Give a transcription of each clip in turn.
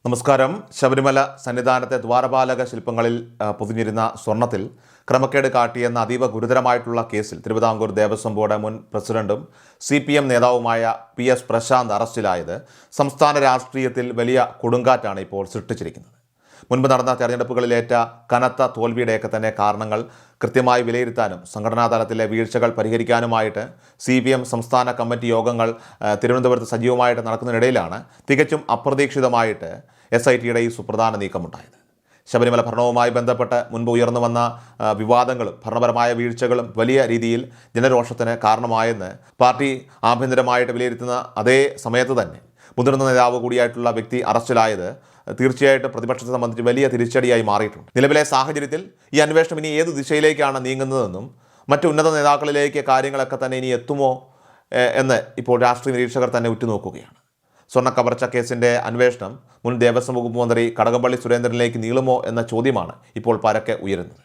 നമസ്കാരം. ശബരിമല സന്നിധാനത്തെ ദ്വാരപാലക ശില്പങ്ങളിൽ പൊതിഞ്ഞിരുന്ന സ്വർണത്തിൽ ക്രമക്കേട് കാട്ടിയെന്ന അതീവ ഗുരുതരമായിട്ടുള്ള കേസിൽ തിരുവിതാംകൂർ ദേവസ്വം ബോർഡ് മുൻ പ്രസിഡന്റും CPM നേതാവുമായ PS പ്രശാന്ത് അറസ്റ്റിലായത് സംസ്ഥാന രാഷ്ട്രീയത്തിൽ വലിയ കൊടുങ്കാറ്റാണ് ഇപ്പോൾ സൃഷ്ടിച്ചിരിക്കുന്നത്. മുൻപ് നടന്ന തെരഞ്ഞെടുപ്പുകളിലേറ്റ കനത്ത തോൽവിയുടെയൊക്കെ തന്നെ കാരണങ്ങൾ കൃത്യമായി വിലയിരുത്താനും സംഘടനാ തലത്തിലെ വീഴ്ചകൾ പരിഹരിക്കാനുമായിട്ട് CPM സംസ്ഥാന കമ്മിറ്റി യോഗങ്ങൾ തിരുവനന്തപുരത്ത് സജീവമായിട്ട് നടക്കുന്നതിനിടയിലാണ് തികച്ചും അപ്രതീക്ഷിതമായിട്ട് SITയുടെ ഈ സുപ്രധാന നീക്കമുണ്ടായത്. ശബരിമല ഭരണവുമായി ബന്ധപ്പെട്ട് മുൻപ് ഉയർന്നു വന്ന വിവാദങ്ങളും ഭരണപരമായ വീഴ്ചകളും വലിയ രീതിയിൽ ജനരോഷത്തിന് കാരണമായെന്ന് പാർട്ടി ആഭ്യന്തരമായിട്ട് വിലയിരുത്തുന്ന അതേ സമയത്ത് തന്നെ മുതിർന്ന നേതാവ് കൂടിയായിട്ടുള്ള വ്യക്തി അറസ്റ്റിലായത് തീർച്ചയായിട്ടും പ്രതിപക്ഷത്തെ സംബന്ധിച്ച് വലിയ തിരിച്ചടിയായി മാറിയിട്ടുണ്ട്. നിലവിലെ സാഹചര്യത്തിൽ ഈ അന്വേഷണം ഇനി ഏത് ദിശയിലേക്കാണ് നീങ്ങുന്നതെന്നും മറ്റ് ഉന്നത നേതാക്കളിലേക്ക് കാര്യങ്ങളൊക്കെ തന്നെ ഇനി എത്തുമോ എന്ന് ഇപ്പോൾ രാഷ്ട്രീയ നിരീക്ഷകർ തന്നെ ഉറ്റുനോക്കുകയാണ്. സ്വർണ്ണക്കവർച്ച കേസിൻ്റെ അന്വേഷണം മുൻ ദേവസ്വം വകുപ്പ് മന്ത്രി കടകംപള്ളി സുരേന്ദ്രനിലേക്ക് നീളുമോ എന്ന ചോദ്യമാണ് ഇപ്പോൾ പരക്കെ ഉയരുന്നത്.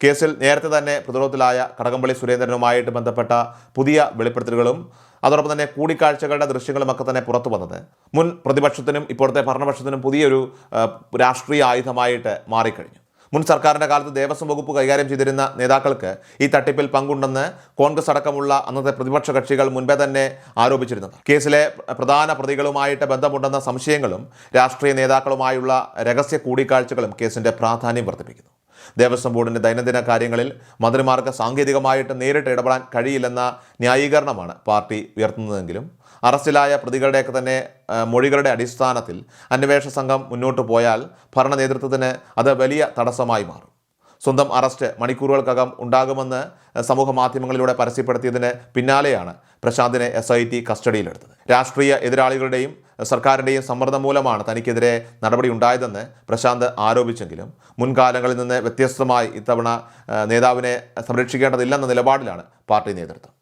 കേസിൽ നേരത്തെ തന്നെ പ്രതിരോധത്തിലായ കടകംപള്ളി സുരേന്ദ്രനുമായിട്ട് ബന്ധപ്പെട്ട പുതിയ വെളിപ്പെടുത്തലുകളും അതോടൊപ്പം തന്നെ കൂടിക്കാഴ്ചകളുടെ ദൃശ്യങ്ങളുമൊക്കെ തന്നെ പുറത്തു വന്നത് മുൻ പ്രതിപക്ഷത്തിനും ഇപ്പോഴത്തെ ഭരണപക്ഷത്തിനും പുതിയൊരു രാഷ്ട്രീയ ആയുധമായിട്ട് മാറിക്കഴിഞ്ഞു. മുൻ സർക്കാരിൻ്റെ കാലത്ത് ദേവസ്വം വകുപ്പ് കൈകാര്യം ചെയ്തിരുന്ന നേതാക്കൾക്ക് ഈ തട്ടിപ്പിൽ പങ്കുണ്ടെന്ന് കോൺഗ്രസ് അടക്കമുള്ള അന്നത്തെ പ്രതിപക്ഷ കക്ഷികൾ മുൻപേ തന്നെ ആരോപിച്ചിരുന്നത്. കേസിലെ പ്രധാന പ്രതികളുമായിട്ട് ബന്ധമുണ്ടെന്ന സംശയങ്ങളും രാഷ്ട്രീയ നേതാക്കളുമായുള്ള രഹസ്യ കൂടിക്കാഴ്ചകളും കേസിൻ്റെ പ്രാധാന്യം വർദ്ധിപ്പിക്കുന്നു. ദേവസ്വം ബോർഡിൻ്റെ ദൈനംദിന കാര്യങ്ങളിൽ മന്ത്രിമാർക്ക് സാങ്കേതികമായിട്ട് നേരിട്ട് ഇടപെടാൻ കഴിയില്ലെന്ന ന്യായീകരണമാണ് പാർട്ടി ഉയർത്തുന്നതെങ്കിലും അറസ്റ്റിലായ പ്രതികളുടെയൊക്കെ തന്നെ മൊഴികളുടെ അടിസ്ഥാനത്തിൽ അന്വേഷണ സംഘം മുന്നോട്ട് പോയാൽ ഭരണ നേതൃത്വത്തിന് അത് വലിയ തടസ്സമായി മാറും. സ്വന്തം അറസ്റ്റ് മണിക്കൂറുകൾക്കകം ഉണ്ടാകുമെന്ന് സമൂഹ മാധ്യമങ്ങളിലൂടെ പരസ്യപ്പെടുത്തിയതിന് പിന്നാലെയാണ് പ്രശാന്തിനെ SIT കസ്റ്റഡിയിലെടുത്തത്. രാഷ്ട്രീയ എതിരാളികളുടെയും സർക്കാരിൻ്റെയും സമ്മർദ്ദം മൂലമാണ് തനിക്കെതിരെ നടപടി ഉണ്ടായതെന്ന് പ്രശാന്ത് ആരോപിച്ചെങ്കിലും മുൻകാലങ്ങളിൽ നിന്ന് വ്യത്യസ്തമായി ഇത്തവണ നേതാവിനെ സംരക്ഷിക്കേണ്ടതില്ലെന്ന നിലപാടിലാണ് പാർട്ടി നേതൃത്വം.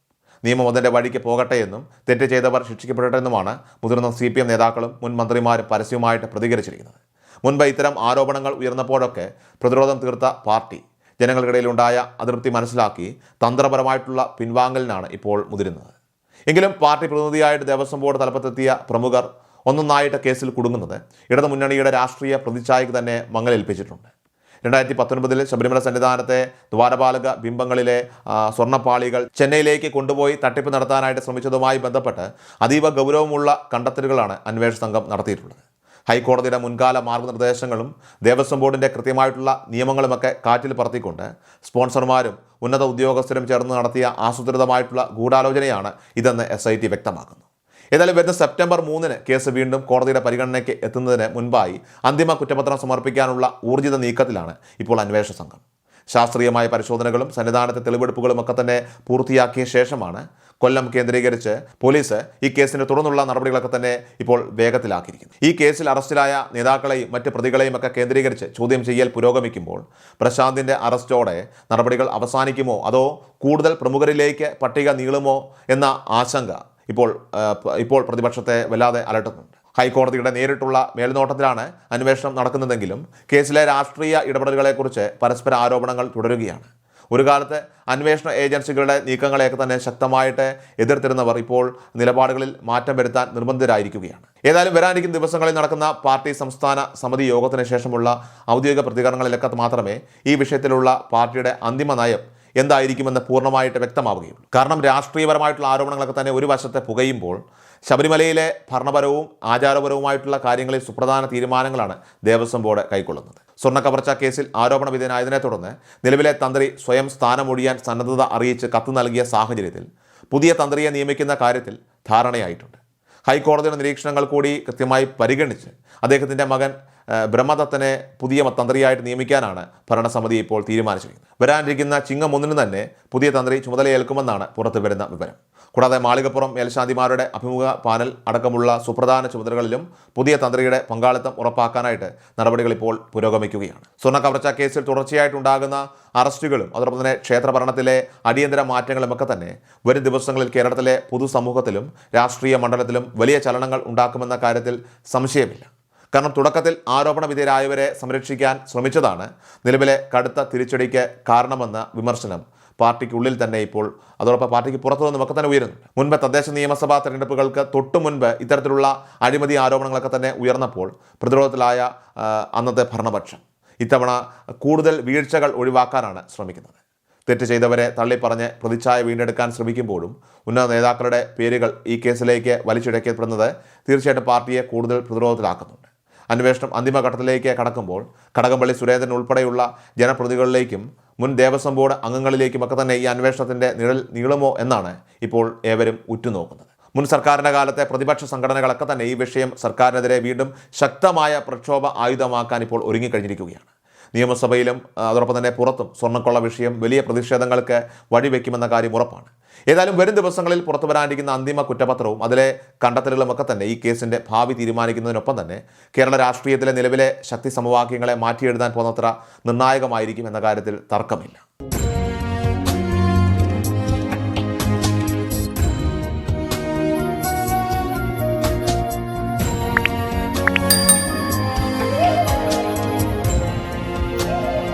നിയമം അതിൻ്റെ വഴിക്ക് പോകട്ടെ എന്നും തെറ്റ് ചെയ്തവർ ശിക്ഷിക്കപ്പെടട്ടെ എന്നുമാണ് മുതിർന്ന CPM നേതാക്കളും മുൻ മന്ത്രിമാരും പരസ്യമായിട്ട് പ്രതികരിച്ചിരിക്കുന്നത്. മുൻപ് ഇത്തരം ആരോപണങ്ങൾ ഉയർന്നപ്പോഴൊക്കെ പ്രതിരോധം തീർത്ത പാർട്ടി ജനങ്ങൾക്കിടയിലുണ്ടായ അതൃപ്തി മനസ്സിലാക്കി തന്ത്രപരമായിട്ടുള്ള പിൻവാങ്ങലിനാണ് ഇപ്പോൾ മുതിരുന്നത്. എങ്കിലും പാർട്ടി പ്രതിനിധിയായിട്ട് ദേവസ്വം ബോർഡ് തലപ്പത്തെത്തിയ പ്രമുഖർ ഒന്നൊന്നായിട്ട് കേസിൽ കുടുങ്ങുന്നത് ഇടതുമുന്നണിയുടെ രാഷ്ട്രീയ പ്രതിച്ഛായക്ക് തന്നെ മങ്ങലേൽപ്പിച്ചിട്ടുണ്ട്. 2019 ശബരിമല സന്നിധാനത്തെ ദ്വാരപാലക ബിംബങ്ങളിലെ സ്വർണ്ണപ്പാളികൾ ചെന്നൈയിലേക്ക് കൊണ്ടുപോയി തട്ടിപ്പ് നടത്താനായിട്ട് ശ്രമിച്ചതുമായി ബന്ധപ്പെട്ട് അതീവ ഗൗരവമുള്ള കണ്ടെത്തലുകളാണ് അന്വേഷണ സംഘം നടത്തിയിട്ടുള്ളത്. ഹൈക്കോടതിയുടെ മുൻകാല മാർഗനിർദ്ദേശങ്ങളും ദേവസ്വം ബോർഡിൻ്റെ കൃത്യമായിട്ടുള്ള നിയമങ്ങളുമൊക്കെ കാറ്റിൽ പറത്തിക്കൊണ്ട് സ്പോൺസർമാരും ഉന്നത ഉദ്യോഗസ്ഥരും ചേർന്ന് നടത്തിയ ആസൂത്രിതമായിട്ടുള്ള ഗൂഢാലോചനയാണ് ഇതെന്ന് SIT വ്യക്തമാക്കുന്നു. ഏതായാലും വരുന്ന സെപ്റ്റംബർ 3 കേസ് വീണ്ടും കോടതിയുടെ പരിഗണനയ്ക്ക് എത്തുന്നതിന് മുൻപായി അന്തിമ കുറ്റപത്രം സമർപ്പിക്കാനുള്ള ഊർജിത നീക്കത്തിലാണ് ഇപ്പോൾ അന്വേഷണ സംഘം. ശാസ്ത്രീയമായ പരിശോധനകളും സന്നിധാനത്തെ തെളിവെടുപ്പുകളും ഒക്കെ തന്നെ പൂർത്തിയാക്കിയ ശേഷമാണ് കൊല്ലം കേന്ദ്രീകരിച്ച് പോലീസ് ഈ കേസിന് തുടർന്നുള്ള നടപടികളൊക്കെ തന്നെ ഇപ്പോൾ വേഗത്തിലാക്കിയിരിക്കുന്നു. ഈ കേസിൽ അറസ്റ്റിലായ നേതാക്കളെയും മറ്റ് പ്രതികളെയും ഒക്കെ കേന്ദ്രീകരിച്ച് ചോദ്യം ചെയ്യൽ പുരോഗമിക്കുമ്പോൾ പ്രശാന്തിൻ്റെ അറസ്റ്റോടെ നടപടികൾ അവസാനിക്കുമോ അതോ കൂടുതൽ പ്രമുഖരിലേക്ക് പട്ടിക നീളുമോ എന്ന ആശങ്ക ഇപ്പോൾ പ്രതിപക്ഷത്തെ വല്ലാതെ അലട്ടുന്നുണ്ട്. ഹൈക്കോടതിയുടെ നേരിട്ടുള്ള മേൽനോട്ടത്തിലാണ് അന്വേഷണം നടക്കുന്നതെങ്കിലും കേസിലെ രാഷ്ട്രീയ ഇടപെടലുകളെക്കുറിച്ച് പരസ്പര ആരോപണങ്ങൾ തുടരുകയാണ്. ഒരു കാലത്ത് അന്വേഷണ ഏജൻസികളുടെ നീക്കങ്ങളെയൊക്കെ തന്നെ ശക്തമായിട്ട് എതിർത്തിരുന്നവർ ഇപ്പോൾ നിലപാടുകളിൽ മാറ്റം വരുത്താൻ നിർബന്ധിതരായിരിക്കുകയാണ്. ഏതായാലും വരാനിരിക്കുന്ന ദിവസങ്ങളിൽ നടക്കുന്ന പാർട്ടി സംസ്ഥാന സമിതി യോഗത്തിന് ശേഷമുള്ള ഔദ്യോഗിക പ്രതികരണങ്ങളിലൊക്കെ മാത്രമേ ഈ വിഷയത്തിലുള്ള പാർട്ടിയുടെ അന്തിമ നയം എന്തായിരിക്കുമെന്ന് പൂർണ്ണമായിട്ട് വ്യക്തമാവുകയുള്ളൂ. കാരണം രാഷ്ട്രീയപരമായിട്ടുള്ള ആരോപണങ്ങളൊക്കെ തന്നെ ഒരു വശത്തെ പുകയുമ്പോൾ ശബരിമലയിലെ ഭരണപരവും ആചാരപരവുമായിട്ടുള്ള കാര്യങ്ങളിൽ സുപ്രധാന തീരുമാനങ്ങളാണ് ദേവസ്വം ബോർഡ് കൈക്കൊള്ളുന്നത്. സ്വർണ്ണക്കവർച്ച കേസിൽ ആരോപണ വിധേയനായതിനെ തുടർന്ന് നിലവിലെ തന്ത്രി സ്വയം സ്ഥാനമൊഴിയാൻ സന്നദ്ധത അറിയിച്ച് കത്ത് നൽകിയ സാഹചര്യത്തിൽ പുതിയ തന്ത്രിയെ നിയമിക്കുന്ന കാര്യത്തിൽ ധാരണയായിട്ടുണ്ട്. ഹൈക്കോടതിയുടെ നിരീക്ഷണങ്ങൾ കൂടി കൃത്യമായി പരിഗണിച്ച് അദ്ദേഹത്തിൻ്റെ മകൻ ബ്രഹ്മദത്തനെ പുതിയ തന്ത്രിയായിട്ട് നിയമിക്കാനാണ് ഭരണസമിതി ഇപ്പോൾ തീരുമാനിച്ചിരിക്കുന്നത്. വരാനിരിക്കുന്ന ചിങ്ങം 1 തന്നെ പുതിയ തന്ത്രി ചുമതലയേൽക്കുമെന്നാണ് പുറത്തു വരുന്ന വിവരം. കൂടാതെ മാളികപ്പുറം മേൽശാന്തിമാരുടെ അഭിമുഖ പാനൽ അടക്കമുള്ള സുപ്രധാന ചുമതലകളിലും പുതിയ തന്ത്രിയുടെ പങ്കാളിത്തം ഉറപ്പാക്കാനായിട്ട് നടപടികൾ ഇപ്പോൾ പുരോഗമിക്കുകയാണ്. സ്വർണ്ണക്കവർച്ച കേസിൽ തുടർച്ചയായിട്ടുണ്ടാകുന്ന അറസ്റ്റുകളും അതോടൊപ്പം തന്നെ ക്ഷേത്രഭരണത്തിലെ അടിയന്തര മാറ്റങ്ങളുമൊക്കെ തന്നെ വരും ദിവസങ്ങളിൽ കേരളത്തിലെ പൊതുസമൂഹത്തിലും രാഷ്ട്രീയ മണ്ഡലത്തിലും വലിയ ചലനങ്ങൾ ഉണ്ടാക്കുമെന്ന കാര്യത്തിൽ സംശയമില്ല. കാരണം തുടക്കത്തിൽ ആരോപണ വിധേയരായവരെ സംരക്ഷിക്കാൻ ശ്രമിച്ചതാണ് നിലവിലെ കടുത്ത തിരിച്ചടിക്ക് കാരണമെന്ന വിമർശനം പാർട്ടിക്കുള്ളിൽ തന്നെ ഇപ്പോൾ, അതോടൊപ്പം പാർട്ടിക്ക് പുറത്തു നിന്നുമൊക്കെ തന്നെ ഉയരുന്നു. മുൻപ് തദ്ദേശ നിയമസഭാ തെരഞ്ഞെടുപ്പുകൾക്ക് തൊട്ടു മുൻപ് ഇത്തരത്തിലുള്ള അഴിമതി ആരോപണങ്ങളൊക്കെ തന്നെ ഉയർന്നപ്പോൾ പ്രതിരോധത്തിലായ അന്നത്തെ ഭരണപക്ഷം ഇത്തവണ കൂടുതൽ വീഴ്ചകൾ ഒഴിവാക്കാനാണ് ശ്രമിക്കുന്നത്. തെറ്റ് ചെയ്തവരെ തള്ളിപ്പറഞ്ഞ് പ്രതിച്ഛായ വീണ്ടെടുക്കാൻ ശ്രമിക്കുമ്പോഴും ഉന്നത നേതാക്കളുടെ പേരുകൾ ഈ കേസിലേക്ക് വലിച്ചിഴക്കപ്പെടുന്നത് തീർച്ചയായിട്ടും പാർട്ടിയെ കൂടുതൽ പ്രതിരോധത്തിലാക്കുന്നുണ്ട്. അന്വേഷണം അന്തിമഘട്ടത്തിലേക്ക് കടക്കുമ്പോൾ കടകംപള്ളി സുരേന്ദ്രൻ ഉൾപ്പെടെയുള്ള ജനപ്രതിനിധികളിലേക്കും മുൻ ദേവസ്വം ബോർഡ് അംഗങ്ങളിലേക്കുമൊക്കെ തന്നെ ഈ അന്വേഷണത്തിൻ്റെ നിഴൽ നീളുമോ എന്നാണ് ഇപ്പോൾ ഏവരും ഉറ്റുനോക്കുന്നത്. മുൻ സർക്കാരിൻ്റെ കാലത്തെ പ്രതിപക്ഷ സംഘടനകളൊക്കെ തന്നെ ഈ വിഷയം സർക്കാരിനെതിരെ വീണ്ടും ശക്തമായ പ്രക്ഷോഭ ആയുധമാക്കാൻ ഇപ്പോൾ ഒരുങ്ങിക്കഴിഞ്ഞിരിക്കുകയാണ്. നിയമസഭയിലും അതോടൊപ്പം തന്നെ പുറത്തും സ്വർണ്ണക്കൊള്ള വിഷയം വലിയ പ്രതിഷേധങ്ങൾക്ക് വഴിവെക്കുമെന്ന കാര്യം ഉറപ്പാണ്. ഏതായാലും വരും ദിവസങ്ങളിൽ പുറത്തു വരാനിരിക്കുന്ന അന്തിമ കുറ്റപത്രവും അതിലെ കണ്ടെത്തലുകളുമൊക്കെ തന്നെ ഈ കേസിൻ്റെ ഭാവി തീരുമാനിക്കുന്നതിനൊപ്പം തന്നെ കേരള രാഷ്ട്രീയത്തിലെ നിലവിലെ ശക്തി സമവാക്യങ്ങളെ മാറ്റിയെഴുതാൻ പോകുന്നത്ര നിർണായകമായിരിക്കും എന്ന കാര്യത്തിൽ തർക്കമില്ല.